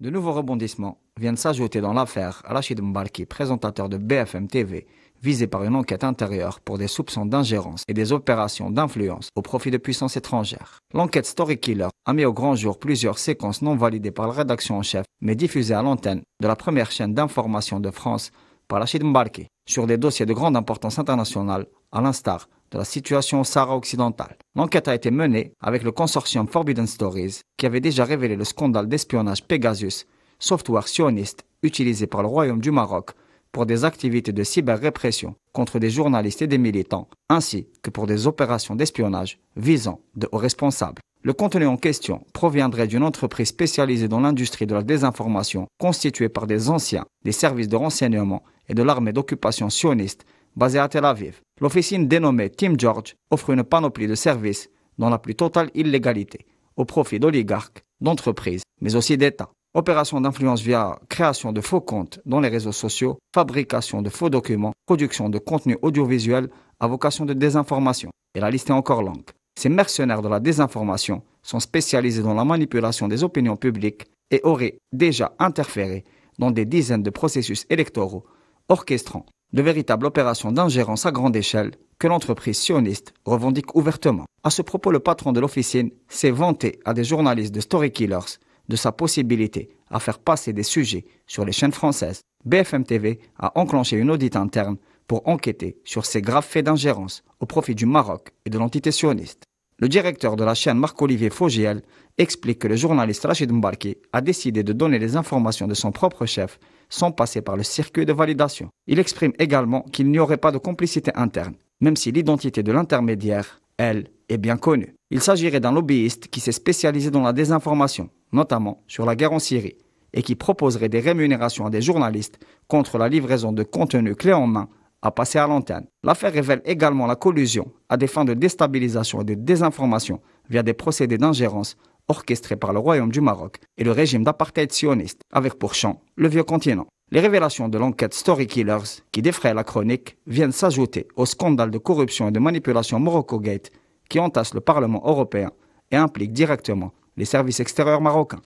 De nouveaux rebondissements viennent s'ajouter dans l'affaire Rachid Mbarki, présentateur de BFM TV, visé par une enquête intérieure pour des soupçons d'ingérence et des opérations d'influence au profit de puissances étrangères. L'enquête Story Killer a mis au grand jour plusieurs séquences non validées par la rédaction en chef, mais diffusées à l'antenne de la première chaîne d'information de France par Rachid Mbarki, sur des dossiers de grande importance internationale, à l'instar de la situation au Sahara occidental. L'enquête a été menée avec le consortium Forbidden Stories, qui avait déjà révélé le scandale d'espionnage Pegasus, software sioniste utilisé par le Royaume du Maroc pour des activités de cyber-répression contre des journalistes et des militants, ainsi que pour des opérations d'espionnage visant de hauts responsables. Le contenu en question proviendrait d'une entreprise spécialisée dans l'industrie de la désinformation, constituée par des anciens des services de renseignement et de l'armée d'occupation sioniste basée à Tel Aviv. L'officine dénommée Team George offre une panoplie de services dans la plus totale illégalité, au profit d'oligarques, d'entreprises, mais aussi d'États. Opérations d'influence via création de faux comptes dans les réseaux sociaux, fabrication de faux documents, production de contenu audiovisuel à vocation de désinformation. Et la liste est encore longue. Ces mercenaires de la désinformation sont spécialisés dans la manipulation des opinions publiques et auraient déjà interféré dans des dizaines de processus électoraux, orchestrant de véritables opérations d'ingérence à grande échelle que l'entreprise sioniste revendique ouvertement. À ce propos, le patron de l'officine s'est vanté à des journalistes de Story Killers de sa possibilité à faire passer des sujets sur les chaînes françaises. BFM TV a enclenché une audit interne pour enquêter sur ces graves faits d'ingérence au profit du Maroc et de l'entité sioniste. Le directeur de la chaîne Marc-Olivier Fogiel explique que le journaliste Rachid Mbarki a décidé de donner les informations de son propre chef sans passer par le circuit de validation. Il exprime également qu'il n'y aurait pas de complicité interne, même si l'identité de l'intermédiaire, elle, est bien connue. Il s'agirait d'un lobbyiste qui s'est spécialisé dans la désinformation, notamment sur la guerre en Syrie, et qui proposerait des rémunérations à des journalistes contre la livraison de contenu clé en main à passer à l'antenne. L'affaire révèle également la collusion à des fins de déstabilisation et de désinformation via des procédés d'ingérence orchestrés par le Royaume du Maroc et le régime d'apartheid sioniste, avec pour champ le vieux continent. Les révélations de l'enquête Story Killers, qui défraie la chronique, viennent s'ajouter au scandale de corruption et de manipulation Morocco Gate qui entasse le Parlement européen et implique directement les services extérieurs marocains.